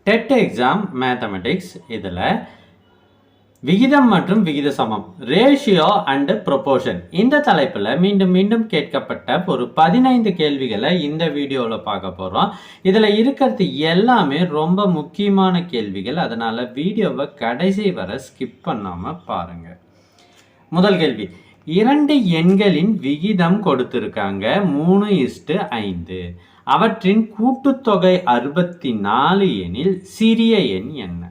TET exam mathematics இதில் விகிதம் மற்றும் விகித சமம் ரேஷியோ அண்ட் ப்ரொபோர்ஷன் இந்த தலைப்பில் மீண்டும் மீண்டும் கேட்கப்பட்ட ஒரு 15 கேள்விகளை இந்த வீடியோவில் பார்க்க போகிறோம். இதில் இருக்கிறது எல்லாமே ரொம்ப முக்கியமான கேள்விகள், அதனால் வீடியோவை கடைசி வரை ஸ்கிப் பண்ணாமல் பாருங்கள். முதல் கேள்வி, 2 எண்களின் விகிதம் கொடுத்திருக்காங்க 3:5. அவற்றின் கூட்டுத்தொகை 64 எனில் சிறிய எண் என்ன?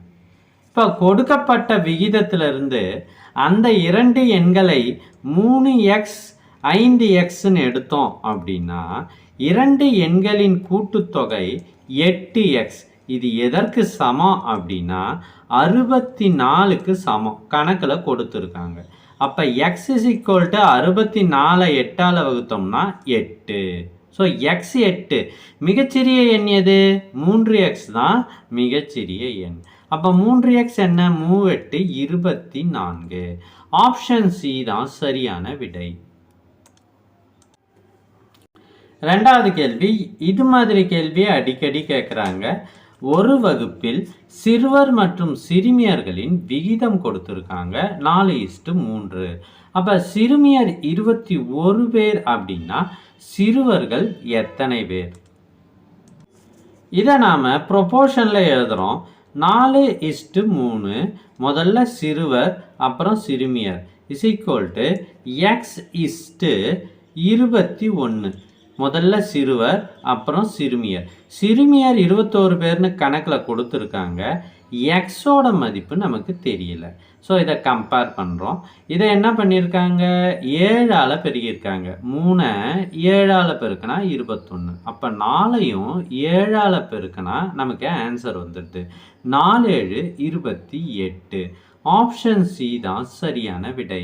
இப்போ கொடுக்கப்பட்ட விகிதத்திலிருந்து அந்த 2 எண்களை 3x 5xன்னு எடுத்தோம் அப்படின்னா 2 எண்களின் கூட்டுத்தொகை 8x. இது எதற்கு சமம் அப்படின்னா 64க்கு சமம் கணக்கில் கொடுத்துருக்காங்க. அப்போ x = 64 8ஆல் வகுத்தோம்னா 8. So x 8. மிகச்சிறிய எண் எது? 3x தான் மிகச்சிறிய எண். அப்போ 3x என்ன? 3 8 24. ஆப்ஷன் சி தான் சரியான விடை. ரெண்டாவது கேள்வி, இது மாதிரி கேள்வியை அடிக்கடி கேட்குறாங்க. ஒரு வகுப்பில் சிறுவர் மற்றும் சிறுமியர்களின் விகிதம் கொடுத்துருக்காங்க 4:3. அப்போ சிறுமியர் 21 பேர் அப்படின்னா சிறுவர்கள் எத்தனை பேர்? இதை நாம் ப்ரொபோர்ஷனில் எழுதுகிறோம். 4:3 முதல்ல சிறுவர் அப்புறம் சிறுமியர் x 21. முதல்ல சிறுவர் அப்புறம் சிறுமியர். சிறுமியர் 21 பேர்னு கணக்கில் கொடுத்துருக்காங்க. எக்ஸோட மதிப்பு நமக்கு தெரியல. ஸோ இதை கம்பேர் பண்ணுறோம். இதை என்ன பண்ணியிருக்காங்க? 7ஆல் பெருகியிருக்காங்க. 3 7ஆல் பெருக்கினா 21. அப்போ 4ஐயும் 7ஆல் பெருக்கினா நமக்கு ஆன்சர் வந்துடுது. 4 7 28. ஆப்ஷன் சி தான் சரியான விடை.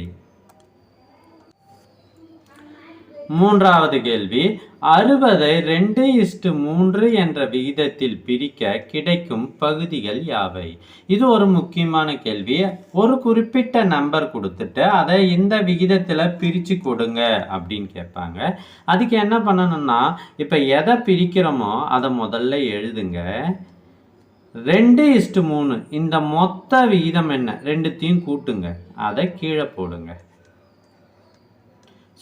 மூன்றாவது கேள்வி, 60ஐ 2:3 என்ற விகிதத்தில் பிரிக்க கிடைக்கும் பகுதிகள் யாவை? இது ஒரு முக்கியமான கேள்வி. ஒரு குறிப்பிட்ட நம்பர் கொடுத்துட்டு அதை இந்த விகிதத்தில் பிரித்து கொடுங்க அப்படின்னு கேட்பாங்க. அதுக்கு என்ன பண்ணணும்னா, இப்போ எதை பிரிக்கிறோமோ அதை முதல்ல எழுதுங்க. 2:3 இந்த மொத்த விகிதம் என்ன? ரெண்டுத்தையும் கூட்டுங்க, அதை கீழே போடுங்க.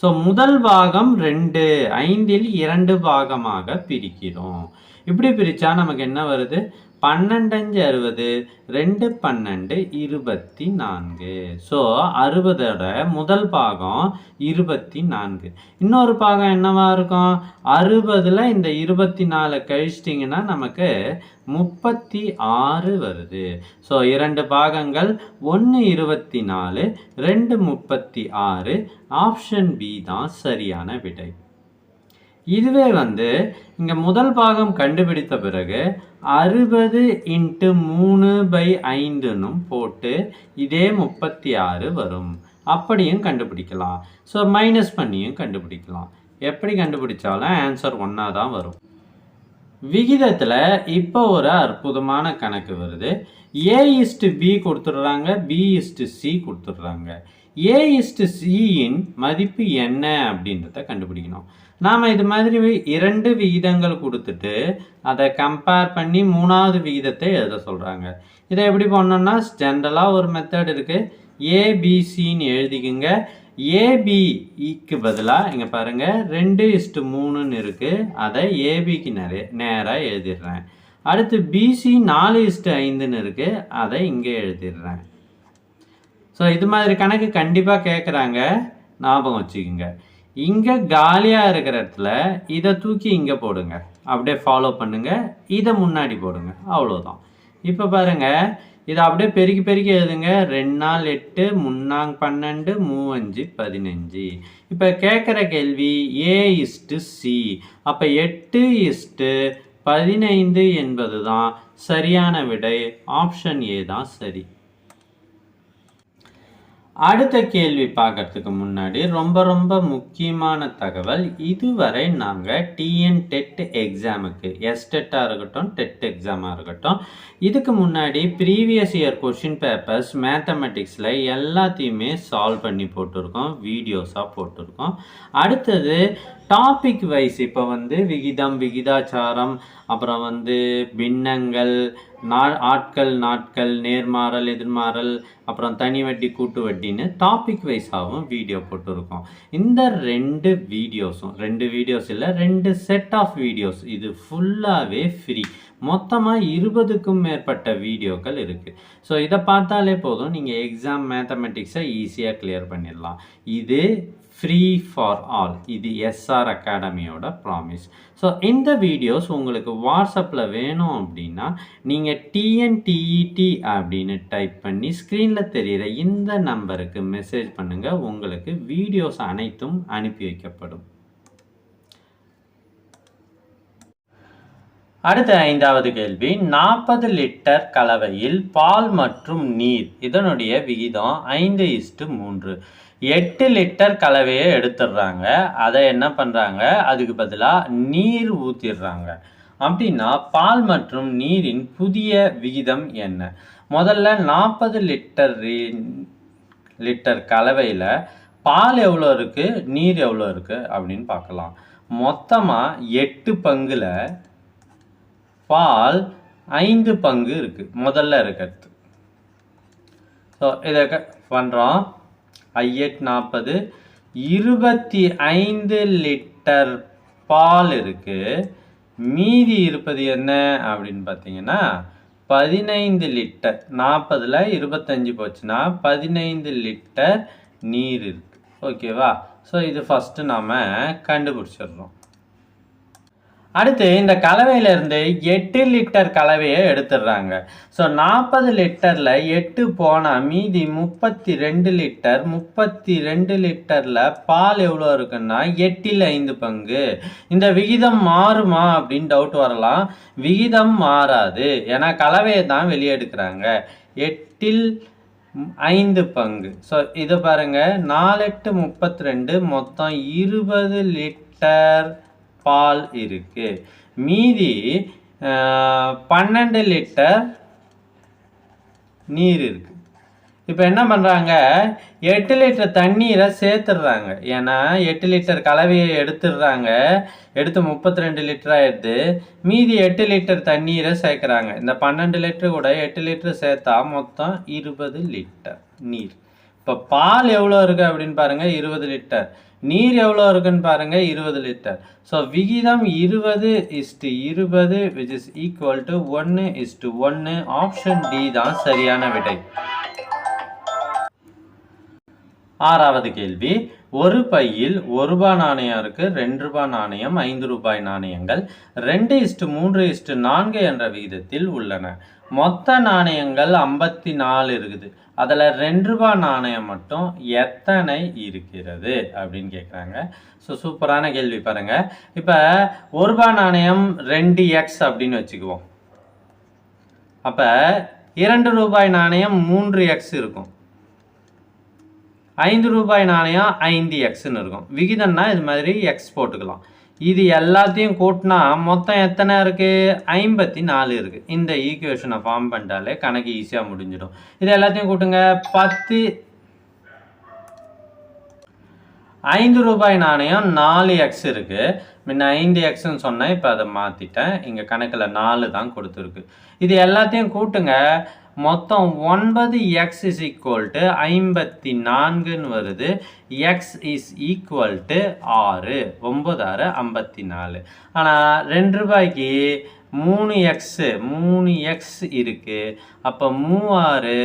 ஸோ முதல் பாகம் 2, 5இல் 2 பாகமாக பிரிக்கிறோம். இப்படி பிரித்தா நமக்கு என்ன வருது? 12 5 60, 2 12 24. ஸோ 60ஓட முதல் பாகம் 24. இன்னொரு பாகம் என்னவா இருக்கும்? 60ல் இந்த 24 கழிச்சிட்டிங்கன்னா நமக்கு 36 வருது. ஸோ 2 பாகங்கள், 1 24, 2 36. ஆப்ஷன் பி தான் சரியான விடை. இதுவே இங்கே முதல் பாகம் கண்டுபிடித்த பிறகு 60 × 3/5 போட்டு இதே 36 வரும். அப்படியும் கண்டுபிடிக்கலாம். ஸோ மைனஸ் பண்ணியும் கண்டுபிடிக்கலாம். எப்படி கண்டுபிடிச்சாலும் ஆன்சர் ஒன்றா தான் வரும். விகிதத்தில் இப்போ ஒரு அற்புதமான கணக்கு வருது. A:B கொடுத்துட்றாங்க, B:C கொடுத்துட்றாங்க. A:C மதிப்பு என்ன அப்படின்றத கண்டுபிடிக்கணும். நாம் இது மாதிரி 2 விகிதங்கள் கொடுத்துட்டு அதை கம்பேர் பண்ணி 3வது விகிதத்தை எழுத சொல்கிறாங்க. இதை எப்படி பண்ணோம்னா, ஜென்ரலாக ஒரு மெத்தட் இருக்குது. ABCன்னு எழுதிக்குங்க. ஏபிக்கு பதிலாக இங்கே பாருங்கள் 2:3ன்னு இருக்குது. அதை ஏபிக்கு நேராக எழுதிடுறேன். அடுத்து பிசி 4:5ன்னு இருக்குது. அதை இங்கே எழுதிடுறேன். ஸோ இது மாதிரி கணக்கு கண்டிப்பாக கேட்குறாங்க, ஞாபகம் வச்சுக்கோங்க. இங்கே காலியாக இருக்கிற இடத்துல இதை தூக்கி இங்கே போடுங்க, அப்படியே ஃபாலோ பண்ணுங்கள். இதை முன்னாடி போடுங்க, அவ்வளோதான். இப்போ பாருங்கள், இதை அப்படியே பெருக்கி பெருக்கி எழுதுங்க. 2 4 8, 3 12, 3 5 15. இப்போ கேட்குற கேள்வி A:C. அப்போ 8:15 என்பது தான் சரியான விடை. ஆப்ஷன் ஏ தான் சரி. அடுத்த கேள்வி பார்க்கறதுக்கு முன்னாடி ரொம்ப முக்கியமான தகவல். இதுவரை நாங்கள் டிஎன் டெட் எக்ஸாமுக்கு எஸ்டெட்டாக இருக்கட்டும், டெட் எக்ஸாமாக இருக்கட்டும், இதுக்கு முன்னாடி ப்ரீவியஸ் இயர் கொஷின் பேப்பர்ஸ் மேத்தமெட்டிக்ஸில் எல்லாத்தையுமே சால்வ் பண்ணி போட்டிருக்கோம், வீடியோஸாக போட்டிருக்கோம். அடுத்தது டாபிக் வைஸ் இப்போ விகிதம், விகிதாச்சாரம், அப்புறம் பின்னங்கள், ஆட்கள், நாட்கள், நேர்மாறல், எதிர்மாறல், அப்புறம் தனி வட்டி, கூட்டு வட்டின்னு டாபிக் வைஸாகவும் வீடியோ போட்டிருக்கோம். இந்த 2 வீடியோஸும் 2 வீடியோஸ் இல்லை, 2 செட் ஆஃப் வீடியோஸ் இது ஃபுல்லாகவே ஃப்ரீ. மொத்தமாக 20க்கும் மேற்பட்ட வீடியோக்கள் இருக்குது. ஸோ இதை பார்த்தாலே போதும், நீங்கள் எக்ஸாம் மேத்தமெட்டிக்ஸை ஈஸியாக கிளியர் பண்ணிடலாம். இது ஃப்ரீ ஃபார் ஆல். இது எஸ்ஆர் அகாடமியோட ப்ராமிஸ். ஸோ இந்த வீடியோஸ் உங்களுக்கு வாட்ஸ்அப்பில் வேணும் அப்படின்னா நீங்கள் டிஎன்டிஇடி அப்படின்னு டைப் பண்ணி ஸ்க்ரீனில் தெரிகிற இந்த நம்பருக்கு மெசேஜ் பண்ணுங்கள். உங்களுக்கு வீடியோஸ் அனைத்தும் அனுப்பி வைக்கப்படும். அடுத்த 5வது கேள்வி, 40 லிட்டர் கலவையில் பால் மற்றும் நீர் இதனுடைய விகிதம் 5:3. 8 லிட்டர் கலவையை எடுத்துடுறாங்க. அதை என்ன பண்ணுறாங்க, அதுக்கு பதிலாக நீர் ஊற்றிடுறாங்க. அப்படின்னா பால் மற்றும் நீரின் புதிய விகிதம் என்ன? முதல்ல 40 லிட்டர் கலவையில் பால் எவ்வளோ இருக்குது, நீர் எவ்வளோ இருக்குது அப்படின்னு பார்க்கலாம். மொத்தமாக 8 பங்குல பால் 5 பங்கு இருக்குது முதல்ல இருக்கிறது. ஸோ இதை பண்ணுறோம். 8 40 25 லிட்டர் பால் இருக்குது. மீதி இருப்பது என்ன அப்படின்னு பார்த்தீங்கன்னா 15 லிட்டர். 40ல் 25 போச்சுன்னா 15 லிட்டர் நீர் இருக்குது. ஓகேவா? ஸோ இது ஃபஸ்ட்டு நாம் கண்டுபிடிச்சிடுறோம். அடுத்து இந்த கலவையிலேருந்து 8 லிட்டர் கலவையை எடுத்துடுறாங்க. ஸோ 40 லிட்டரில் 8 போனால் மீதி 32 லிட்டர். 32 லிட்டரில் பால் எவ்வளோ இருக்குன்னா 8ல் 5 பங்கு. இந்த விகிதம் மாறுமா அப்படின்னு டவுட் வரலாம். விகிதம் மாறாது, ஏன்னா கலவையை தான் வெளியே எடுக்கிறாங்க. 8ல் 5 பங்கு. ஸோ இது பாருங்கள், 4 8 32, மொத்தம் 20 லிட்டர் பால் இருக்கு. மீதி 12 லிட்டர் நீர் இருக்கு. இப்போ என்ன பண்ணுறாங்க, 8 லிட்டர் தண்ணீரை சேர்த்துடுறாங்க. ஏன்னா 8 லிட்டர் கலவையை எடுத்துடுறாங்க. எடுத்து 32 லிட்டர் ஆயிடுது. மீதி 8 லிட்டர் தண்ணீரை சேர்க்குறாங்க. இந்த 12 லிட்டர் கூட 8 லிட்டர் சேர்த்தா மொத்தம் 20 லிட்டர் நீர். இப்போ பால் எவ்வளோ இருக்குது அப்படின்னு பாருங்கள், 20 லிட்டர். நீர் எவ்வளோ இருக்குன்னு பாருங்கள், 20 லிட்டர். ஸோ விகிதம் 20:20 which is equal to 1:1. Option D தான் சரியான விடை. 6வது கேள்வி, ஒரு பையில் ₹1 நாணயம் இருக்கு, ₹2 நாணயம், ₹5 நாணயங்கள் 2:3:4 என்ற விகிதத்தில் உள்ளன. மொத்த நாணயங்கள் 54 இருக்குது. அதில் ₹2 நாணயம் மட்டும் எத்தனை இருக்கிறது அப்படின்னு கேட்குறாங்க. ஸோ சூப்பரான கேள்வி பாருங்கள். இப்போ ₹1 நாணயம் 2x அப்படின்னு வச்சுக்குவோம். அப்போ ₹2 நாணயம் 3x இருக்கும். ₹5 நாணயம் 5xன்னு இருக்கும். விகிதம்னா இது மாதிரி எக்ஸ் போட்டுக்கலாம். இது எல்லாத்தையும் கூட்டினா மொத்தம் எத்தனை இருக்குது, 54 இருக்குது. இந்த ஈக்குவேஷனை ஃபார்ம் பண்ணிட்டாலே கணக்கு ஈஸியாக முடிஞ்சிடும். இது எல்லாத்தையும் கூட்டுங்க, 10. ₹5 நாணயம் 4x இருக்குது. முன்ன 5xன்னு சொன்னேன், இப்போ அதை மாற்றிட்டேன். இங்கே கணக்கில் 4 தான் கொடுத்துருக்கு. இது எல்லாத்தையும் கூட்டுங்க, மொத்தம் 9x is equal to 54ன்னு வருது. x is equal to 6. 9 6 54. ஆனால் ₹2க்கு 3x இருக்குது. அப்போ 3 6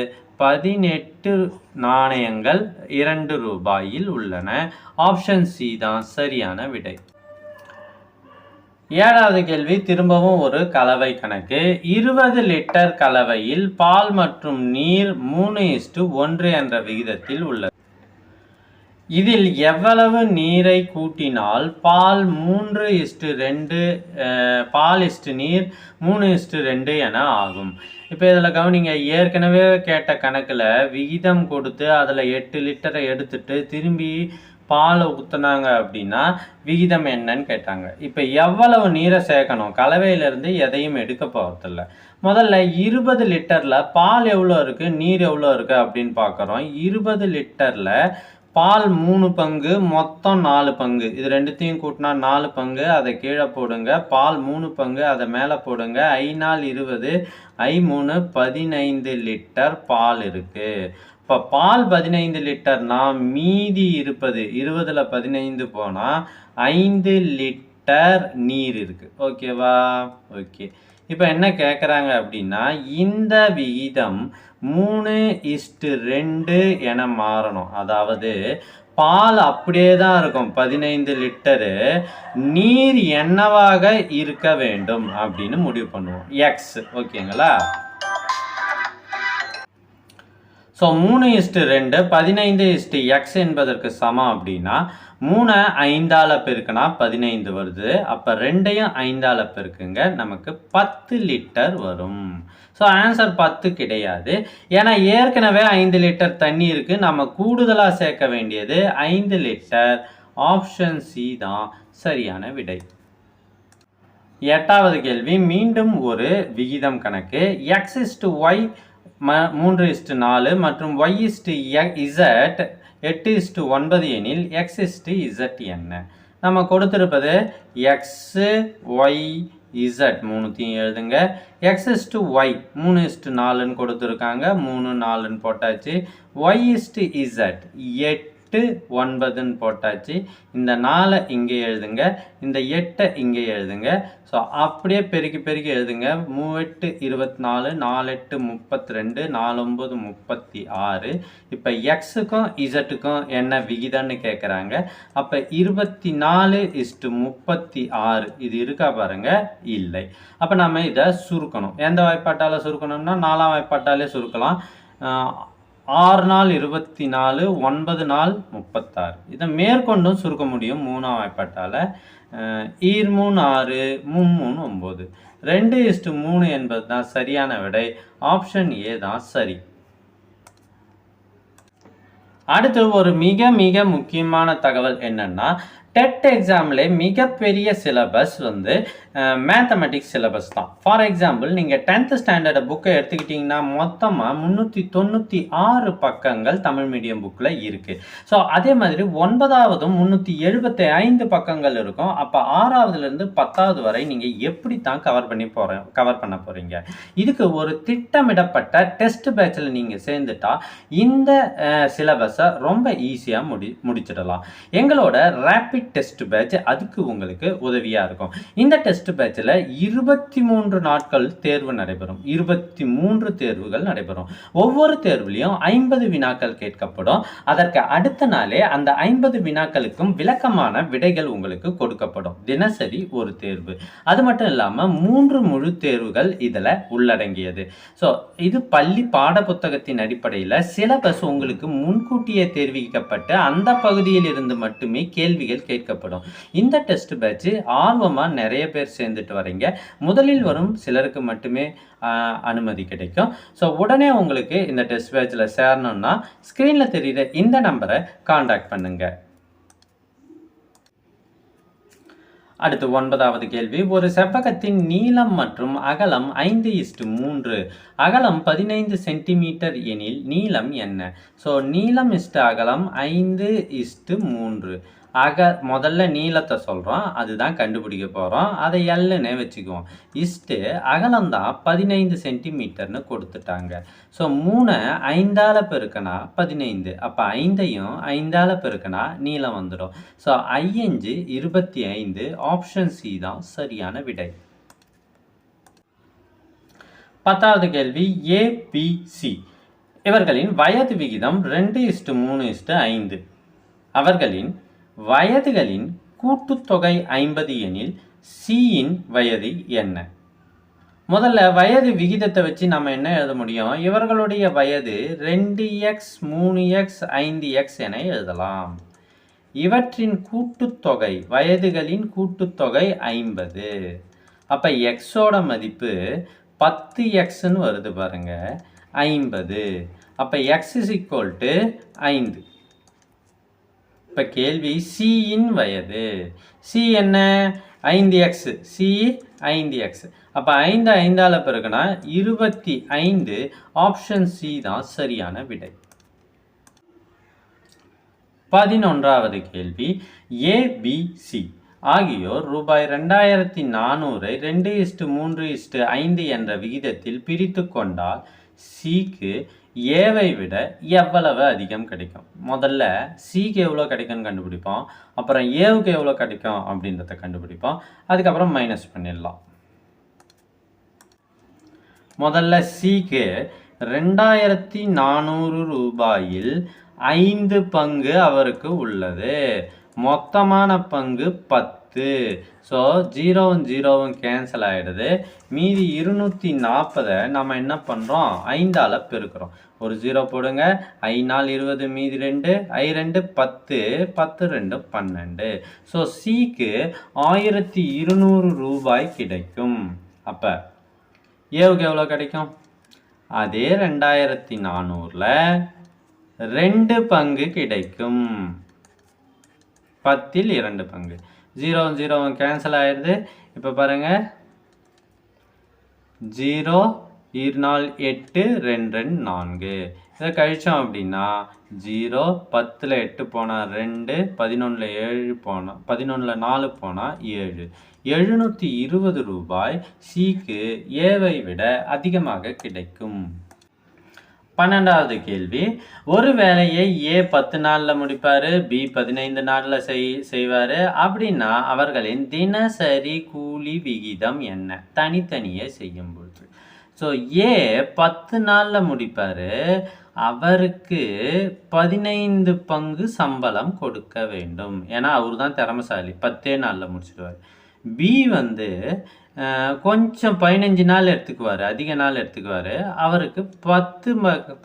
18 நாணயங்கள் ₹2 உள்ளன. ஆப்ஷன் சி தான் சரியான விடை. 7வது கேள்வி திரும்பவும் ஒரு கலவை கணக்கு. 20 லிட்டர் கலவையில் பால் மற்றும் நீர் 3:1 என்ற விகிதத்தில் உள்ளது. இதில் எவ்வளவு நீரை கூட்டினால் பால் 3:2 பால் நீர் 3:2 என ஆகும்? இப்போ இதில் கவனிங்க, ஏற்கனவே கேட்ட கணக்கில் விகிதம் கொடுத்து அதில் 8 லிட்டரை எடுத்துட்டு திரும்பி பாலை ஊற்றுனாங்க அப்படின்னா விகிதம் என்னன்னு கேட்டாங்க. இப்போ எவ்வளவு நீரை சேர்க்கணும், கலவையிலேருந்து எதையும் எடுக்க போகிறதில்ல. முதல்ல 20 லிட்டரில் பால் எவ்வளோ இருக்குது, நீர் எவ்வளோ இருக்குது அப்படின்னு பார்க்குறோம். 20 லிட்டரில் பால் 3 பங்கு, மொத்தம் 4 பங்கு. இது ரெண்டுத்தையும் கூட்டினா 4 பங்கு, அதை கீழே போடுங்க. பால் 3 பங்கு, அதை மேலே போடுங்க. 5 4 20, I3 15 லிட்டர் பால் இருக்கு. இப்போ பால் 15 லிட்டர்னா மீதி இருப்பது 20ல் 15 போனால் 5 லிட்டர் நீர் இருக்கு. ஓகேவா? ஓகே. இப்போ என்ன கேட்குறாங்க அப்படின்னா இந்த விகிதம் 3:2 என மாறணும். அதாவது பால் அப்படியே தான் இருக்கும் 15 லிட்டரு, நீர் என்னவாக இருக்க வேண்டும் அப்படின்னு முடிவு பண்ணுவோம். எக்ஸ். ஓகேங்களா? ஸோ 3:2 15:x என்பதற்கு சமம் அப்படின்னா 3 5ஆல் பெருக்கினா 15 வருது. அப்போ 2ஐயும் 5ஆல் பெருக்குங்க, நமக்கு 10 லிட்டர் வரும். ஸோ ஆன்சர் 10 கிடையாது. ஏன்னா ஏற்கனவே 5 லிட்டர் தண்ணி இருக்குது, நம்ம கூடுதலாக சேர்க்க வேண்டியது 5 லிட்டர். ஆப்ஷன் சி தான் சரியான விடை. 8வது கேள்வி மீண்டும் ஒரு விகிதம் கணக்கு. x:y 3:4 மற்றும் y:z 8:9 எனில் x:z என்ன? நம்ம கொடுத்திருப்பது x, y, z மூணுத்தையும் எழுதுங்க. x:y 3:4ன்னு கொடுத்துருக்காங்க, 3 4ன்னு போட்டாச்சு. y:z 8 9ன்னு போட்டாச்சு. இந்த 4 இங்கே எழுதுங்க, இந்த 8 இங்கே எழுதுங்க. ஸோ அப்படியே பெருக்கி பெருக்கி எழுதுங்க. 3 8 24, 4 8 32, 4 9 36. இப்போ எக்ஸுக்கும் இசட்டுக்கும் என்ன விகிதம்னு கேட்குறாங்க. அப்போ 24:36 இது இருக்கா பாருங்க? இல்லை. அப்போ நம்ம இதை சுருக்கணும். எந்த வாய்ப்பாட்டால் சுருக்கணும்னா 4ஆம் வாய்ப்பாட்டாலே சுருக்கலாம். 6 நாள் 24, 9 நாள் 36. இதை மேற்கொண்டும் சுருக்க முடியும் 3ஆம் வாய்ப்பாட்டால். 2 3 6, 3 9. 2:3 என்பது தான் சரியான விடை. ஆப்ஷன் ஏ தான் சரி. அடுத்து ஒரு மிக மிக முக்கியமான தகவல் என்னன்னா, டெட் எக்ஸாம்ல மிகப்பெரிய சிலபஸ் வந்து மேத்தமெட்டிக்ஸ் சிலபஸ் தான். ஃபார் எக்ஸாம்பிள் நீங்கள் 10th ஸ்டாண்டர்ட் புக்கை எடுத்துக்கிட்டிங்கன்னா மொத்தமாக 396 பக்கங்கள் தமிழ் மீடியம் புக்கில் இருக்குது. ஸோ அதே மாதிரி 9ஆவதும் 375 பக்கங்கள் இருக்கும். அப்போ 6ஆவதுலேருந்து 10ஆவது வரை நீங்கள் எப்படி தான் கவர் பண்ண போகிறீங்க? இதுக்கு ஒரு திட்டமிடப்பட்ட டெஸ்ட் பேட்சில் நீங்கள் சேர்ந்துட்டா இந்த சிலபஸை ரொம்ப ஈஸியாக முடிச்சிடலாம். எங்களோட ரேபிட் டெஸ்ட் பேட்ச் அதுக்கு உங்களுக்கு உதவியாக இருக்கும். இந்த டெஸ்ட் பேட்சில் 23 நாட்கள் தேர்வு நடைபெறும். 23 தேர்வுகள் நடைபெறும். ஒவ்வொரு தேர்வுலையும் 50 வினாக்கள் கேட்கப்படும். அதற்கு அடுத்த நாளே அந்த 50 வினாக்களுக்கும் விளக்கமான விடைகள் உங்களுக்கு கொடுக்கப்படும். தினசரி ஒரு தேர்வு. அது மட்டும் இல்லாமல் 3 முழு தேர்வுகள் இதில் உள்ளடங்கியது. ஸோ இது பள்ளி பாட புத்தகத்தின் அடிப்படையில் சிலபஸ் உங்களுக்கு முன்கூட்டியே தெரிவிக்கப்பட்டு அந்த பகுதியில் இருந்து மட்டுமே கேள்விகள் கேட்கப்படும். இந்த டெஸ்ட் பேட்ச் ஆர்வமாக நிறைய பேர் சேர்ந்துட்டு வரீங்க. முதலில் வரும் சிலருக்கு மட்டுமே அனுமதி கிடைக்கும். ஸோ உடனே உங்களுக்கு இந்த டெஸ்ட் பேட்சில் சேரணும்னா ஸ்க்ரீனில் தெரியுற இந்த நம்பரை காண்டாக்ட் பண்ணுங்க. அடுத்து 9வது கேள்வி. ஒரு செவ்வகத்தின் நீளம் மற்றும் அகலம் 5:3, அகலம் 15 சென்டிமீட்டர் எனில் நீளம் என்ன? ஸோ நீளம் அகலம் 5:3. முதல்ல நீளத்தை சொல்கிறோம், அதுதான் கண்டுபிடிக்க போகிறோம். அதை எல்லுன்னு வச்சுக்குவோம். அகலம் தான் 15 சென்டிமீட்டர்னு கொடுத்துட்டாங்க. ஸோ 3 5ஆல் பெருக்கினா 15. அப்போ 5ஐயும் 5ஆல் பெருக்கினா நீளம் வந்துடும். ஸோ 5 25. ஆப்ஷன் சி தான் சரியான விடை. 10வது கேள்வி. ஏபிசி இவர்களின் வயது விகிதம் 2:3:5. அவர்களின் வயதுகளின் கூட்டுத்தொகை 50 எனில் சியின் வயது என்ன? முதல்ல வயது விகிதத்தை வச்சு நம்ம என்ன எழுத முடியும்? இவர்களுடைய வயது 2x 3x 5x என எழுதலாம். இவற்றின் கூட்டுத்தொகை, வயதுகளின் கூட்டுத்தொகை 50. அப்போ எக்ஸோட மதிப்பு 10xன்னு வருது பாருங்க, 50. அப்போ x = 5. இப்போ கேள்வி சியின் வயது. சி என்ன? 5x. C 5x. அப்போ 5 5ஆல் பெருக்கினா 25. ஆப்ஷன் சி தான் சரியான விடை. 11வது கேள்வி. ஏபிசி ஆகியோர் ரூபாய் 2400 2:3:5 என்ற விகிதத்தில் பிரித்து கொண்டால் சிக்கு ஏவை விட எவ்வளவு அதிகம் கிடைக்கும்? முதல்ல சிக்கு எவ்வளோ கிடைக்கும்னு கண்டுபிடிப்போம், அப்புறம் ஏவுக்கு எவ்வளோ கிடைக்கும் அப்படின்றத கண்டுபிடிப்போம், அதுக்கப்புறம் மைனஸ் பண்ணிடலாம். முதல்ல சிக்கு 2400 ரூபாயில் 5 பங்கு அவருக்கு உள்ளது. மொத்தமான பங்கு 10. ஸோ 0வும் 0வும் கேன்சல் ஆகிடுது. மீதி 240 நம்ம என்ன பண்ணுறோம், 5ஆல் பெருக்கிறோம். ஒரு 0 போடுங்க. 5 20, மீதி 2, 2 10, 10 2 12. ஸோ சிக்கு 1200 ரூபாய் கிடைக்கும். அப்போ ஏவுக்கு எவ்வளோ கிடைக்கும்? அதே 2400ல் 2 பங்கு கிடைக்கும். 10ல் 2 பங்கு. 0வும் 0வும் கேன்சல் ஆயிடுது. இப்போ பாருங்கள், 0 2 8 2 2 4. இதை கழித்தோம் அப்படின்னா 0 10ல் 8 போனால் 2, 11ல் 7 போனால் 11ல் 4 போனால் 7. 720 ரூபாய் சிக்கு ஏவை விட அதிகமாக கிடைக்கும். 12வது கேள்வி, ஒரு வேலையை ஏ 10 நாளில் முடிப்பார், பி 15 நாளில் செய்வார் அப்படின்னா அவர்களின் தினசரி கூலி விகிதம் என்ன? தனித்தனியே செய்யும் பொழுது. ஸோ ஏ 10 நாளில் முடிப்பார், அவருக்கு 15 பங்கு சம்பளம் கொடுக்க வேண்டும். ஏன்னா அவர் தான் திறமைசாலி, 10 நாளில் முடிச்சிடுவார். பி கொஞ்சம் 15 நாள் எடுத்துக்குவார், அதிக நாள் எடுத்துக்குவார், அவருக்கு 10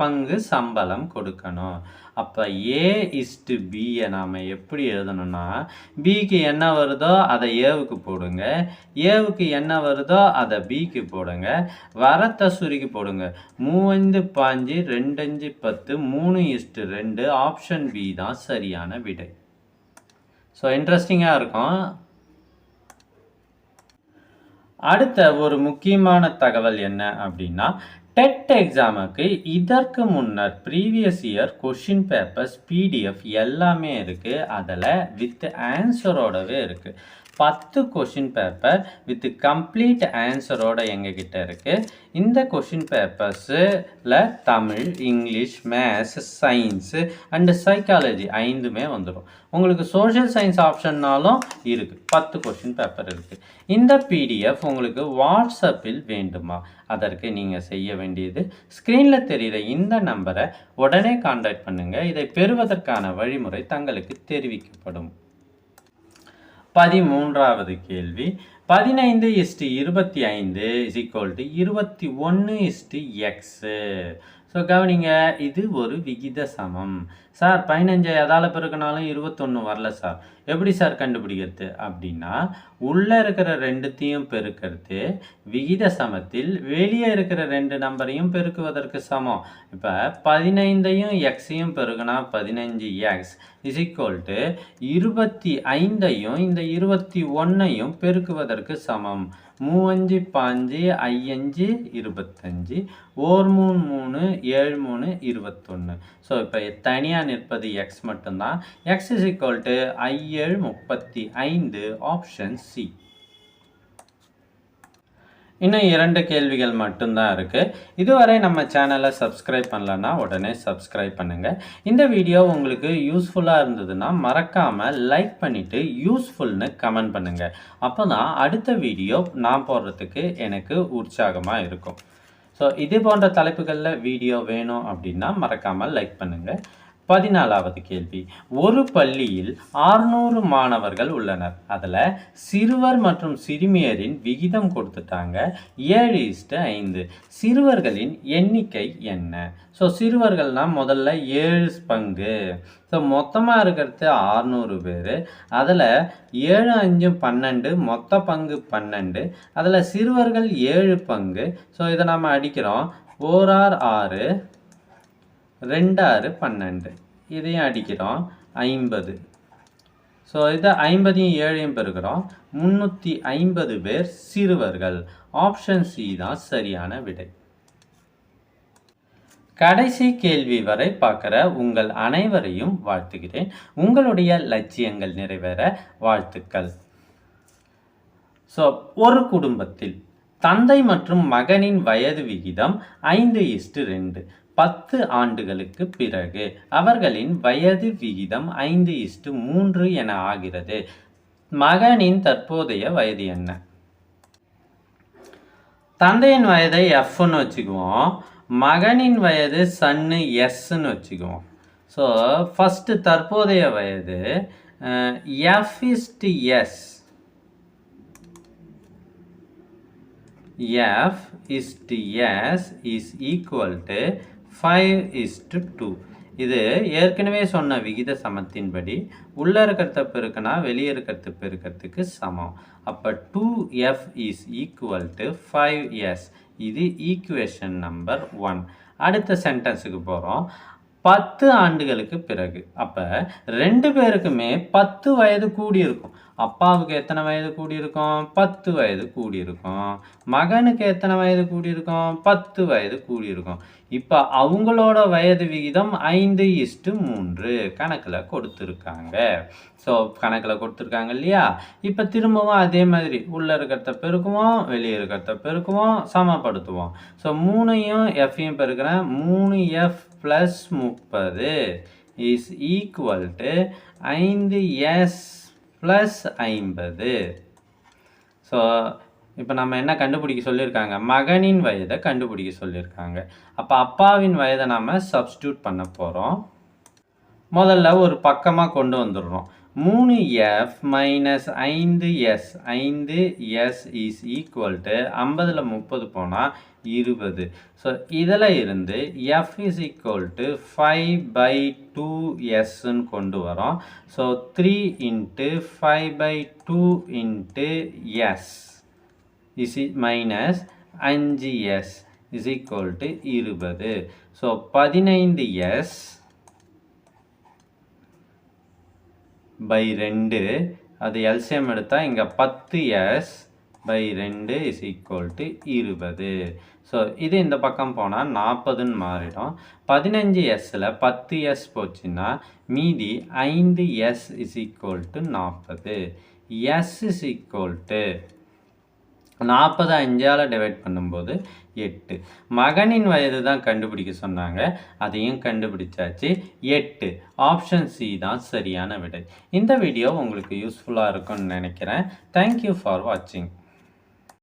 பங்கு சம்பளம் கொடுக்கணும். அப்போ A/Bயை நாம் எப்படி எழுதணும்னா, பிக்கு என்ன வருதோ அதை ஏவுக்கு போடுங்க, ஏவுக்கு என்ன வருதோ அதை பிக்கு போடுங்க, வரத்தை சுருக்கி போடுங்க. 3 5 2 5 10 3:2. ஆப்ஷன் பி தான் சரியான விடை. ஸோ இன்ட்ரெஸ்டிங்காக இருக்கும். அடுத்த ஒரு முக்கியமான தகவல் என்ன அப்படின்னா, டெட் எக்ஸாமுக்கு இதற்கு முன்னர் previous year question papers PDF எல்லாமே இருக்குது. அதில் வித் ஆன்சரோடவே இருக்குது. 10 கொஷின் பேப்பர் வித் கம்ப்ளீட் ஆன்சரோட எங்ககிட்ட இருக்குது. இந்த கொஷின் பேப்பர்ஸில் Tamil, English, maths, science and psychology 5மே வந்துடும். உங்களுக்கு சோஷியல் சயின்ஸ் ஆப்ஷன்னாலும் இருக்குது. 10 கொஷின் பேப்பர் இருக்குது. இந்த பிடிஎஃப் உங்களுக்கு வாட்ஸ்அப்பில் வேண்டுமா? அதற்கு நீங்கள் செய்ய வேண்டியது, ஸ்க்ரீனில் தெரிகிற இந்த நம்பரை உடனே கான்டாக்ட் பண்ணுங்கள். இதை பெறுவதற்கான வழிமுறை தங்களுக்கு தெரிவிக்கப்படும். 13வது கேள்வி, 15:25 21:x. ஸோ கவனிங்க, இது ஒரு விகித சமம். சார் 15 எதால் பெருக்கினாலும் 21 வரல சார், எப்படி சார் கண்டுபிடிக்கிறது அப்படின்னா, உள்ளே இருக்கிற ரெண்டுத்தையும் பெருக்கிறது விகித சமத்தில் வெளியே இருக்கிற 2 நம்பரையும் பெருக்குவதற்கு சமம். இப்போ 15ஐயும் எக்ஸையும் பெருக்குனா 15x = 25ஐயும் இந்த 21ஐயும் பெருக்குவதற்கு சமம். 3 5 5 25 1 3 7 3 21. ஸோ இப்போ தனியாக நிற்பது எக்ஸ் மட்டும்தான். x = I7 35. Option C. இன்னும் 2 கேள்விகள் மட்டும்தான் இருக்குது. இதுவரை நம்ம சேனலை சப்ஸ்கிரைப் பண்ணலன்னா உடனே சப்ஸ்கிரைப் பண்ணுங்கள். இந்த வீடியோ உங்களுக்கு யூஸ்ஃபுல்லாக இருந்ததுன்னா மறக்காமல் லைக் பண்ணிவிட்டு யூஸ்ஃபுல்னு கமெண்ட் பண்ணுங்கள். அப்போ தான் அடுத்த வீடியோ நான் போடுறதுக்கு எனக்கு உற்சாகமாக இருக்கும். ஸோ இது போன்ற தலைப்புகளில் வீடியோ வேணும் அப்படின்னா மறக்காமல் லைக் பண்ணுங்கள். 14வது கேள்வி, ஒரு பள்ளியில் 600 மாணவர்கள் உள்ளனர். அதில் சிறுவர் மற்றும் சிறுமியரின் விகிதம் கொடுத்துட்டாங்க 7:5. சிறுவர்களின் எண்ணிக்கை என்ன? ஸோ சிறுவர்கள்னால் முதல்ல 7 பங்கு. ஸோ மொத்தமாக இருக்கிறது 600 பேர். அதில் 7 5 12, மொத்த பங்கு 12. அதில் சிறுவர்கள் 7 பங்கு. ஸோ இதை நம்ம அடிக்கிறோம். 4 6 2 6 12. இதையும் அடிக்கிறோம். 50. ஸோ இதை 50ஐயும் 7ஐயும் பெருக்கிறோம். 350 பேர் சிறுவர்கள். ஆப்ஷன் சி தான் சரியான விடை. கடைசி கேள்வி வரை பார்க்குற உங்கள் அனைவரையும் வாழ்த்துகிறேன். உங்களுடைய லட்சியங்கள் நிறைவேற வாழ்த்துக்கள். ஸோ ஒரு குடும்பத்தில் தந்தை மற்றும் மகனின் வயது விகிதம் 5:2. 10 ஆண்டுகளுக்கு பிறகு அவர்களின் வயது விகிதம் 5:3 என ஆகிறது. மகனின் தற்போதைய வயது என்ன? தந்தையின் வயதை எஃப்னு வச்சுக்குவோம், மகனின் வயது சன்னு எஸ்ன்னு வச்சுக்குவோம். ஸோ ஃபஸ்ட்டு தற்போதைய வயது F/S. F/S is equal to 5:2. இது ஏற்கனவே சொன்ன விகித சமத்தின்படி உள்ள இருக்கிறத பெருக்கினா வெளியே இருக்கிறது பெருக்கிறதுக்கு சமம். அப்போ 2F is equal to 5S. இது ஈக்குவேஷன் நம்பர் 1. அடுத்த சென்டென்ஸுக்கு போகிறோம். 10 ஆண்டுகளுக்கு பிறகு. அப்போ 2 பேருக்குமே 10 வயது கூடியிருக்கும். அப்பாவுக்கு எத்தனை வயது கூடியிருக்கும்? 10 வயது கூடியிருக்கும். மகனுக்கு எத்தனை வயது கூடியிருக்கும்? 10 வயது கூடியிருக்கும். இப்போ அவங்களோட வயது விகிதம் 5:3 கணக்கில் கொடுத்துருக்காங்க. ஸோ கணக்கில் கொடுத்துருக்காங்க இல்லையா? இப்போ திரும்பவும் அதே மாதிரி உள்ளே இருக்கிறத பெருக்குவோம், வெளியே இருக்கிறத பெருக்குவோம், சமப்படுத்துவோம். ஸோ 3யும் எஃப்ஐயும் பெருக்கிறேன். 3F + 30 is equal to 5S + 50. So இப்போ நம்ம என்ன கண்டுபிடிக்க சொல்லியிருக்காங்க? மகனின் வயதை கண்டுபிடிக்க சொல்லியிருக்காங்க. அப்போ அப்பாவின் வயதை நாம் சப்ஸ்டியூட் பண்ண போகிறோம். முதல்ல ஒரு பக்கமாக கொண்டு வந்துடுறோம். 3F - 5S. 5S is equal to 50ல் 30 போனால் 20. ஸோ இதில் இருந்து F இஸ் ஈக்குவல் டு 5/2Sன்னு கொண்டு வரோம். So 3 × 5/2 × S is minus 5S is equal to 20. So 15S / 2. அது எல்சிஎம் எடுத்தால் இங்கே 10S / 2 is equal to 20. So இது இந்த பக்கம் போனால் 40ன்னு மாறிடும். 15Sல 10S போச்சுன்னா மீதி 5S is equal to 40. S is equal to 40 5ஆல் divide பண்ணும்போது 8. மகனின் வயது தான் கண்டுபிடிக்க சொன்னாங்க, அதையும் கண்டுபிடிச்சாச்சு. 8. ஆப்ஷன் சி தான் சரியான விடை. இந்த வீடியோ உங்களுக்கு யூஸ்ஃபுல்லாக இருக்கும்னு நினைக்கிறேன். தேங்க்யூ ஃபார் வாட்சிங்.